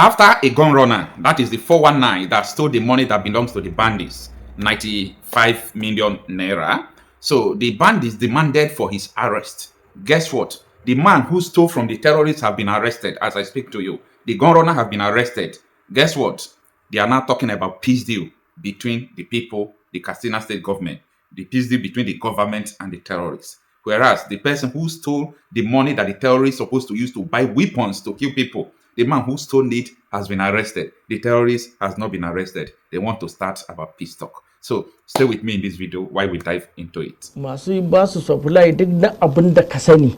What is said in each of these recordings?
After a gun runner, that is the 419 that stole the money that belongs to the bandits, 95 million naira. So the bandits demanded for his arrest. Guess what? The man who stole from the terrorists have been arrested as I speak to you. The gun runner have been arrested. Guess what? They are now talking about peace deal between the people, the Katsina state government, the peace deal between the government and the terrorists. Whereas the person who stole the money that the terrorists supposed to use to buy weapons to kill people, the man who stole it has been arrested. The terrorist has not been arrested. They want to start about peace talk. So stay with me in this video while we dive into it. Masu ba su supply duk da abin da ka sani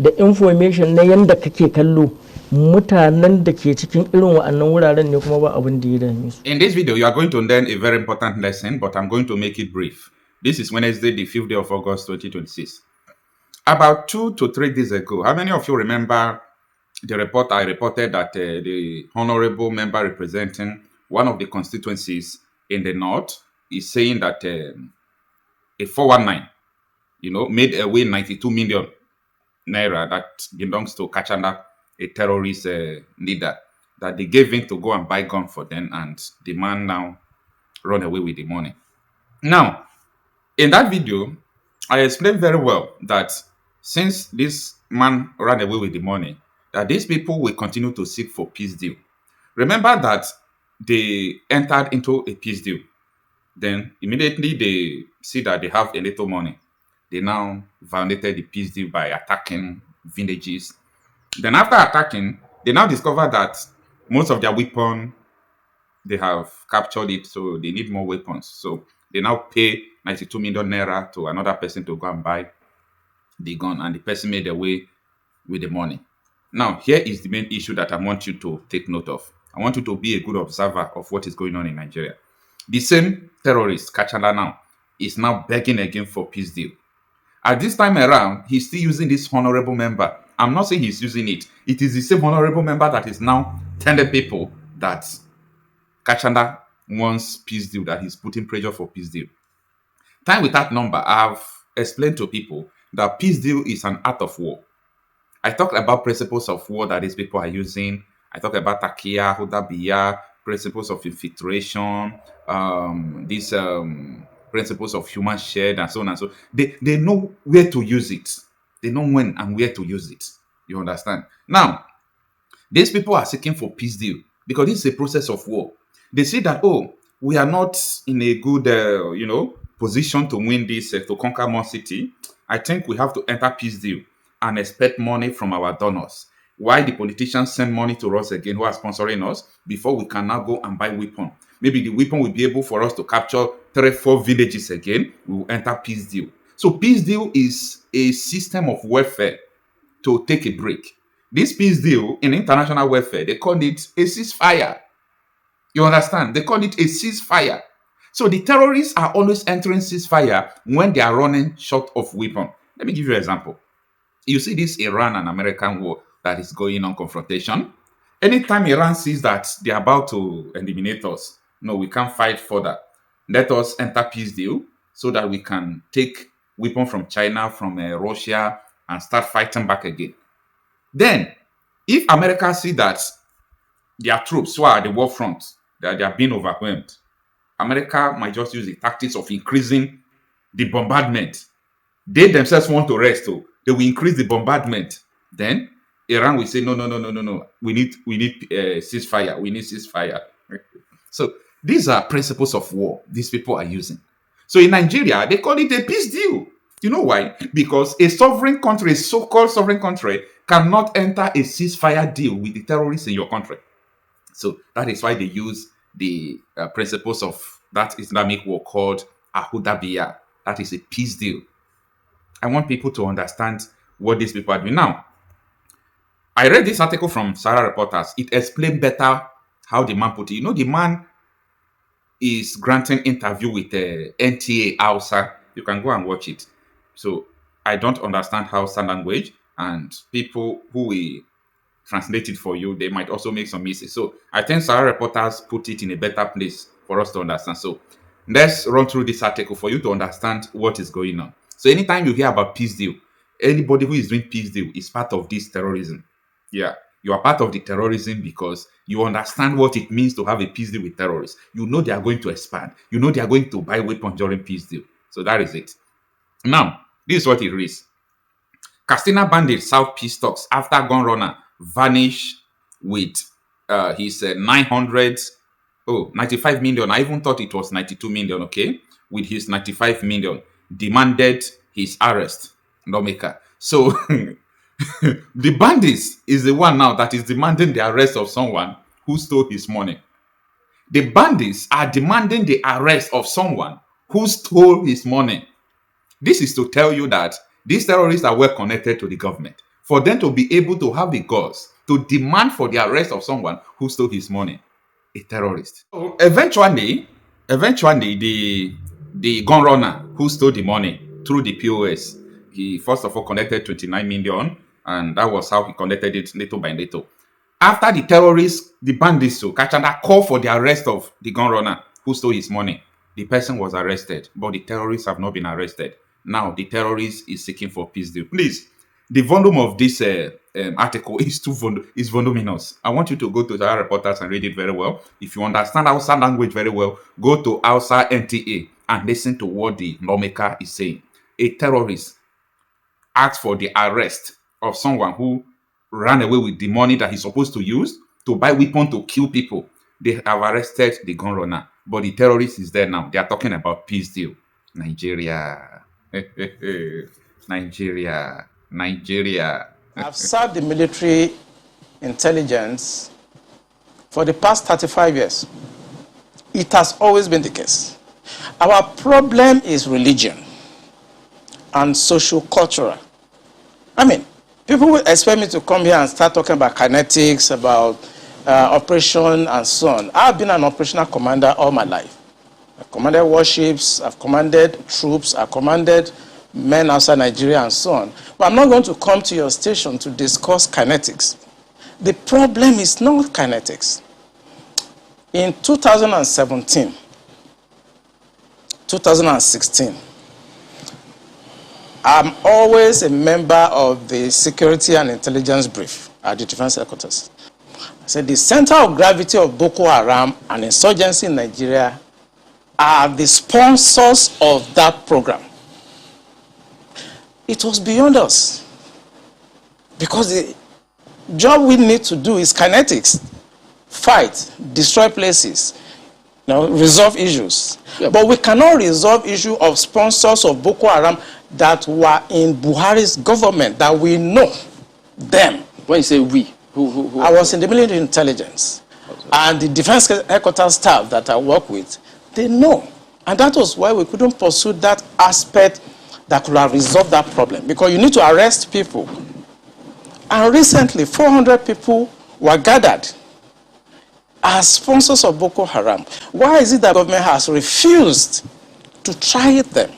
da information na yanda kake kallo mutanen da ke cikin irin wa'annan wuraren ne kuma ba abin da ya dame su. In this video, you are going to learn a very important lesson, but I'm going to make it brief. This is Wednesday, the 5th day of August, 2026. About 2 to 3 days ago, how many of you remember the report I reported that the honorable member representing one of the constituencies in the north is saying that a 419, made away 92 million naira that belongs to Kachanda, a terrorist leader, that they gave him to go and buy gun for them, and the man now run away with the money. Now, in that video, I explained very well that since this man ran away with the money, that these people will continue to seek for peace deal. Remember that they entered into a peace deal. Then immediately they see that they have a little money. They now violated the peace deal by attacking villages. Then after attacking, they now discover that most of their weapon, they have captured it, so they need more weapons. So they now pay 92 million naira to another person to go and buy the gun, and the person made away with the money. Now, here is the main issue that I want you to take note of. I want you to be a good observer of what is going on in Nigeria. The same terrorist, Kachala now, is now begging again for peace deal. At this time around, he's still using this honorable member. I'm not saying he's using it. It is the same honorable member that is now telling people that Kachanda wants peace deal, that he's putting pressure for peace deal. Time with that number, I've explained to people that peace deal is an art of war. I talked about principles of war that these people are using. I talked about Takia, Hudabiya, principles of infiltration, these principles of human shared, and so on and so. They know where to use it. They know when and where to use it. You understand? Now, these people are seeking for peace deal because this is a process of war. They see that, oh, we are not in a good, position to win this, to conquer more city. I think we have to enter peace deal and expect money from our donors. Why the politicians send money to us again who are sponsoring us before we can now go and buy weapon. Maybe the weapon will be able for us to capture 3-4 villages again. We will enter peace deal. So peace deal is a system of warfare to take a break. This peace deal in international warfare, they call it a ceasefire. You understand? They call it a ceasefire. So the terrorists are always entering ceasefire when they are running short of weapon. Let me give you an example. You see this Iran and American war that is going on, confrontation. Anytime Iran sees that they're about to eliminate us, no, we can't fight further. Let us enter peace deal so that we can take weapons from China, from Russia, and start fighting back again. Then, if America see that their troops who are at the war front, that they are being overwhelmed, America might just use the tactics of increasing the bombardment. They themselves want to rest, so they will increase the bombardment. Then Iran will say, no. We need ceasefire. We need ceasefire. So these are principles of war these people are using. So in Nigeria, they call it a peace deal. You know why? Because a sovereign country, a so-called sovereign country, cannot enter a ceasefire deal with the terrorists in your country. So that is why they use the principles of that Islamic war called Ahudabiya. That is a peace deal. I want people to understand what these people are doing. Now, I read this article from Sarah Reporters. It explained better how the man put it. The man is granting interview with NTA Hausa. You can go and watch it. So I don't understand Hausa language, and people who will translate it for you, they might also make some mistakes. So I think Sarah Reporters put it in a better place for us to understand. So let's run through this article for you to understand what is going on. So anytime you hear about peace deal, anybody who is doing peace deal is part of this terrorism. Yeah. You are part of the terrorism because you understand what it means to have a peace deal with terrorists. You know they are going to expand. You know they are going to buy weapons during peace deal. So that is it. Now, this is what it reads. Castina Bandit South Peace talks after gun runner vanished with his 95 million. I even thought it was 92 million, okay? With his 95 million, demanded his arrest. Lawmaker. So the bandits is the one now that is demanding the arrest of someone who stole his money. The bandits are demanding the arrest of someone who stole his money. This is to tell you that these terrorists are well connected to the government. For them to be able to have the guts to demand for the arrest of someone who stole his money, a terrorist. So eventually, the gun runner who stole the money through the POS, he first of all connected 29 million, and that was how he connected it little by little. After the terrorists, the bandits, so Kachanda called for the arrest of the gun runner who stole his money. The person was arrested, but the terrorists have not been arrested. Now the terrorist is seeking for peace deal. Please, the volume of this article is is voluminous. I want you to go to the reporters and read it very well. If you understand Hausa language very well, go to Hausa NTA and listen to what the lawmaker is saying. A terrorist asked for the arrest of someone who ran away with the money that he's supposed to use to buy weapons to kill people. They have arrested the gun runner, but the terrorist is there now. They are talking about peace deal. Nigeria. Nigeria. I've served the military intelligence for the past 35 years. It has always been the case. Our problem is religion and socio-cultural. I mean, people will expect me to come here and start talking about kinetics, about operation and so on. I've been an operational commander all my life. I've commanded warships, I've commanded troops, I've commanded men outside Nigeria and so on. But I'm not going to come to your station to discuss kinetics. The problem is not kinetics. In 2017, 2016, I'm always a member of the Security and Intelligence Brief at the Defense Headquarters. I said the center of gravity of Boko Haram and insurgency in Nigeria are the sponsors of that program. It was beyond us. Because the job we need to do is kinetics. Fight, destroy places, resolve issues. Yeah. But we cannot resolve issue of sponsors of Boko Haram that were in Buhari's government, that we know them. When you say we, who I was in the military intelligence. And the defense headquarters staff that I work with, they know. And that was why we couldn't pursue that aspect that could have resolved that problem. Because you need to arrest people. And recently, 400 people were gathered as sponsors of Boko Haram. Why is it that the government has refused to try them?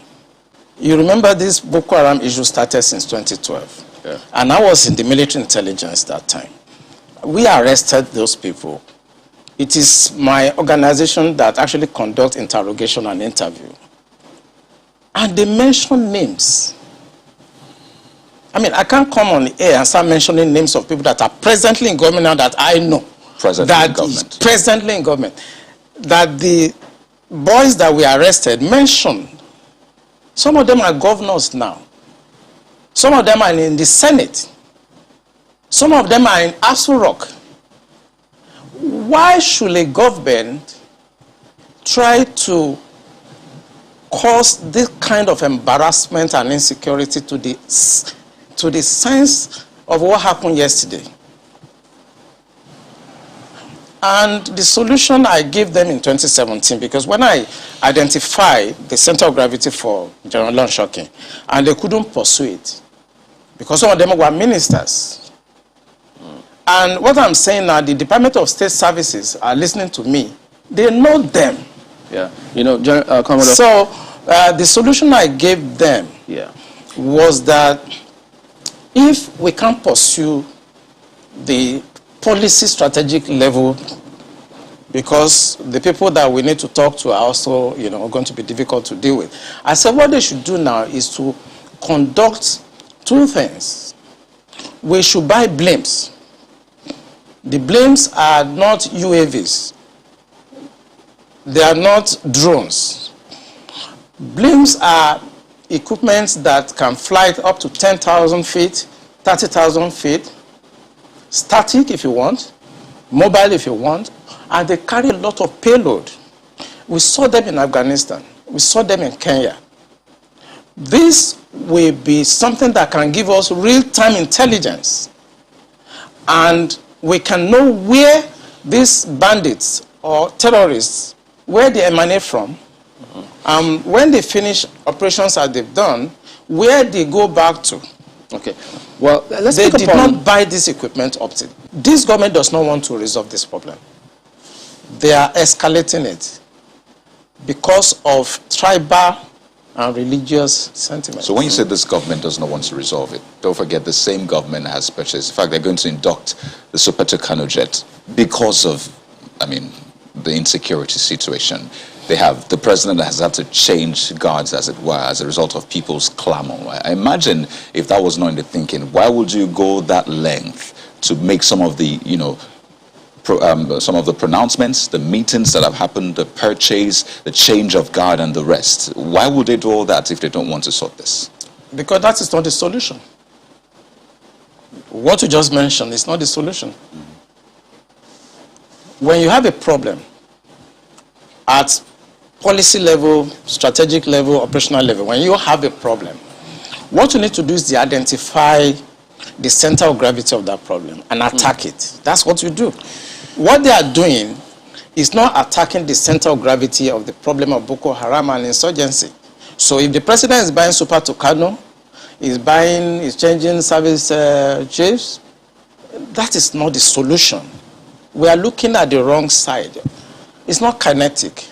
You remember this Boko Haram issue started since 2012. Yeah. And I was in the military intelligence that time. We arrested those people. It is my organization that actually conducts interrogation and interview. And they mention names. I mean, I can't come on the air and start mentioning names of people that are presently in government now that I know. Presently in government. That the boys that we arrested mentioned. Some of them are governors now. Some of them are in the Senate. Some of them are in Aso Rock. Why should a government try to cause this kind of embarrassment and insecurity to the sense of what happened yesterday? And the solution I gave them in 2017, because when I identified the center of gravity for General Lonshokin, and they couldn't pursue it, because some of them were ministers. And what I'm saying now, the Department of State Services are listening to me. They know them. Yeah, Commodore. So the solution I gave them was that if we can't pursue the policy strategic level, because the people that we need to talk to are also, going to be difficult to deal with. I said what they should do now is to conduct two things. We should buy blimps The blames are not UAVs. They are not drones. Blames are equipment that can fly up to 10,000 feet, 30,000 feet, static if you want, mobile if you want, and they carry a lot of payload. We saw them in Afghanistan. We saw them in Kenya. This will be something that can give us real-time intelligence, and we can know where these bandits or terrorists, where they emanate from, when they finish operations as they've done, where they go back to. Okay. Well, let's They pick did up on- not buy this equipment up to. This government does not want to resolve this problem. They are escalating it because of tribal and religious sentiments. So when you say this government does not want to resolve it, don't forget the same government has purchased. In fact, they're going to induct the Sopeto Kano jet because of, the insecurity situation. They have, the president has had to change guards, as it were, as a result of people's clamor. I imagine if that was not in the thinking, why would you go that length to make some of the, some of the pronouncements, the meetings that have happened, the purchase, the change of guard and the rest? Why would they do all that if they don't want to sort this? Because that is not the solution. What you just mentioned is not the solution. When you have a problem at policy level, strategic level, operational level, when you have a problem, what you need to do is to identify the center of gravity of that problem and attack it. That's what you do. What they are doing is not attacking the center of gravity of the problem of Boko Haram and insurgency. So if the president is buying Super Tucano, is changing service chiefs, that is not the solution. We are looking at the wrong side. It's not kinetic.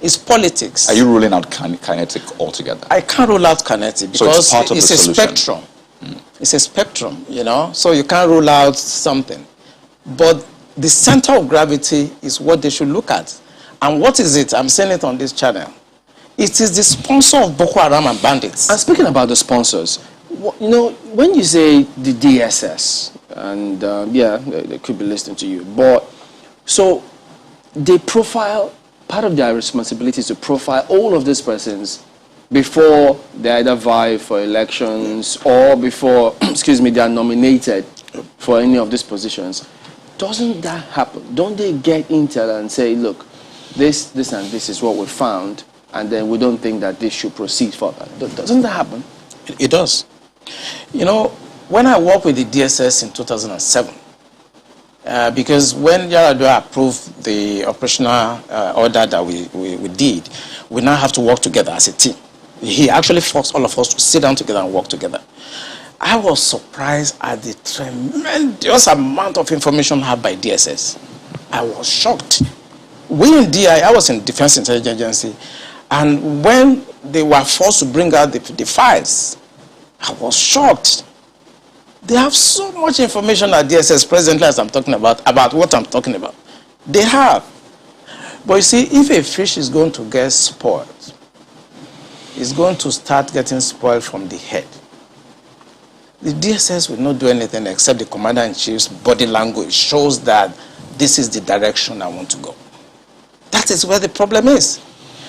It's politics. Are you ruling out kinetic altogether? I can't rule out kinetic So because it's it's a spectrum. It's a spectrum, so you can't rule out something. But the center of gravity is what they should look at. And what is it? I'm saying it on this channel. It is the sponsor of Boko Haram and bandits. And speaking about the sponsors, when you say the DSS, and they could be listening to you, but so they profile, part of their responsibility is to profile all of these persons before they either vie for elections or before, they are nominated for any of these positions. Doesn't that happen? Don't they get intel and say, look, this and this is what we found, and then we don't think that this should proceed further? Doesn't that happen? It does. When I worked with the DSS in 2007, because when Yaradua approved the operational order that we did, we now have to work together as a team. He actually forced all of us to sit down together and work together. I was surprised at the tremendous amount of information had by DSS. I was shocked. We in DI, I was in Defense Intelligence Agency, and when they were forced to bring out the files, I was shocked. They have so much information at DSS presently, as I'm talking about what I'm talking about. They have. But you see, if a fish is going to get spoiled, it's going to start getting spoiled from the head. The DSS will not do anything except the Commander-in-Chief's body language shows that this is the direction I want to go. That is where the problem is.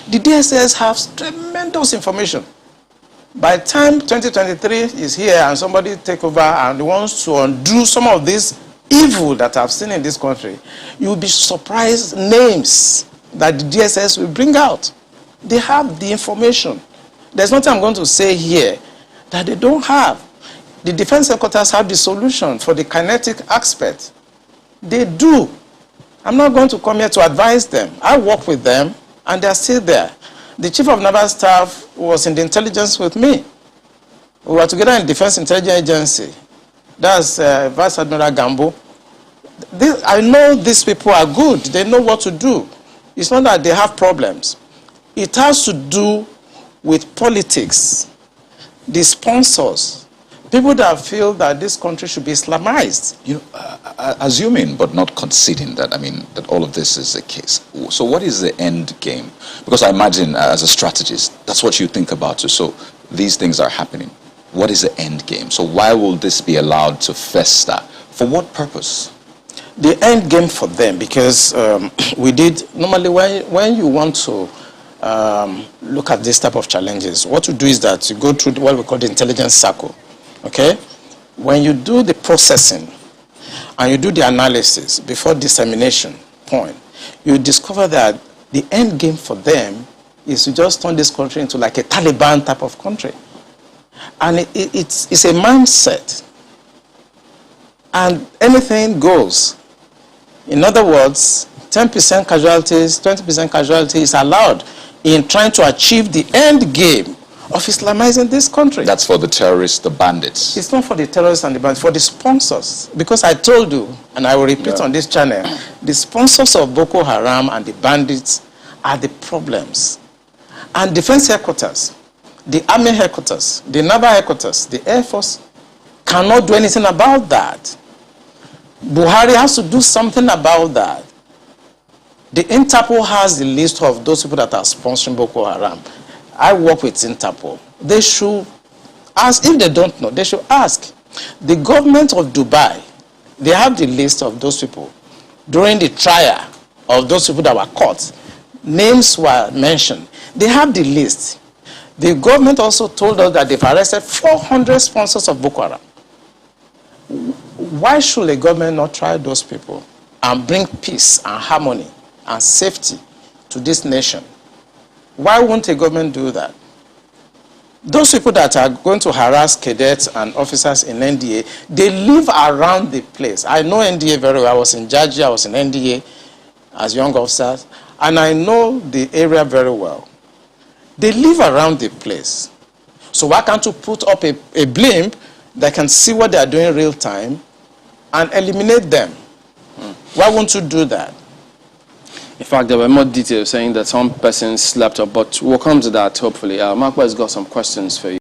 The DSS has tremendous information. By the time 2023 is here and somebody take over and wants to undo some of this evil that I've seen in this country, you'll be surprised names that the DSS will bring out. They have the information. There's nothing I'm going to say here that they don't have. The defense headquarters have the solution for the kinetic aspect. They do. I'm not going to come here to advise them. I work with them and they're still there. The Chief of Naval Staff was in the intelligence with me. We were together in Defense Intelligence Agency. That's Vice Admiral Gambo. I know these people are good. They know what to do. It's not that they have problems. It has to do with politics, the sponsors, people that feel that this country should be Islamized. Assuming but not conceding that, that all of this is the case. So what is the end game? Because I imagine as a strategist, that's what you think about too. So these things are happening. What is the end game? So why will this be allowed to fester? For what purpose? the end game for them, because we did, normally when you want to look at this type of challenges, what you do is that you go through what we call the intelligence circle, okay? When you do the processing and you do the analysis before dissemination point, you discover that the end game for them is to just turn this country into like a Taliban type of country. And it's a mindset. And anything goes. In other words, 10% casualties, 20% casualties is allowed in trying to achieve the end game of Islamizing this country. That's for the terrorists, the bandits. It's not for the terrorists and the bandits, for the sponsors. Because I told you, and I will repeat on this channel, the sponsors of Boko Haram and the bandits are the problems. And defense headquarters, the army headquarters, the naval headquarters, the air force cannot do anything about that. Buhari has to do something about that. The Interpol has the list of those people that are sponsoring Boko Haram. I work with Interpol. They should ask, if they don't know, they should ask. The government of Dubai, they have the list of those people. During the trial of those people that were caught, names were mentioned. They have the list. The government also told us that they've arrested 400 sponsors of Boko Haram. Why should a government not try those people and bring peace and harmony and safety to this nation? Why won't a government do that? Those people that are going to harass cadets and officers in NDA, they live around the place. I know NDA very well. I was in Georgia, I was in NDA as young officers, and I know the area very well. They live around the place. So why can't you put up a blimp that can see what they are doing in real time and eliminate them? Why won't you do that? In fact, there were more details saying that some persons slept up, but we'll come to that hopefully. Mark has got some questions for you.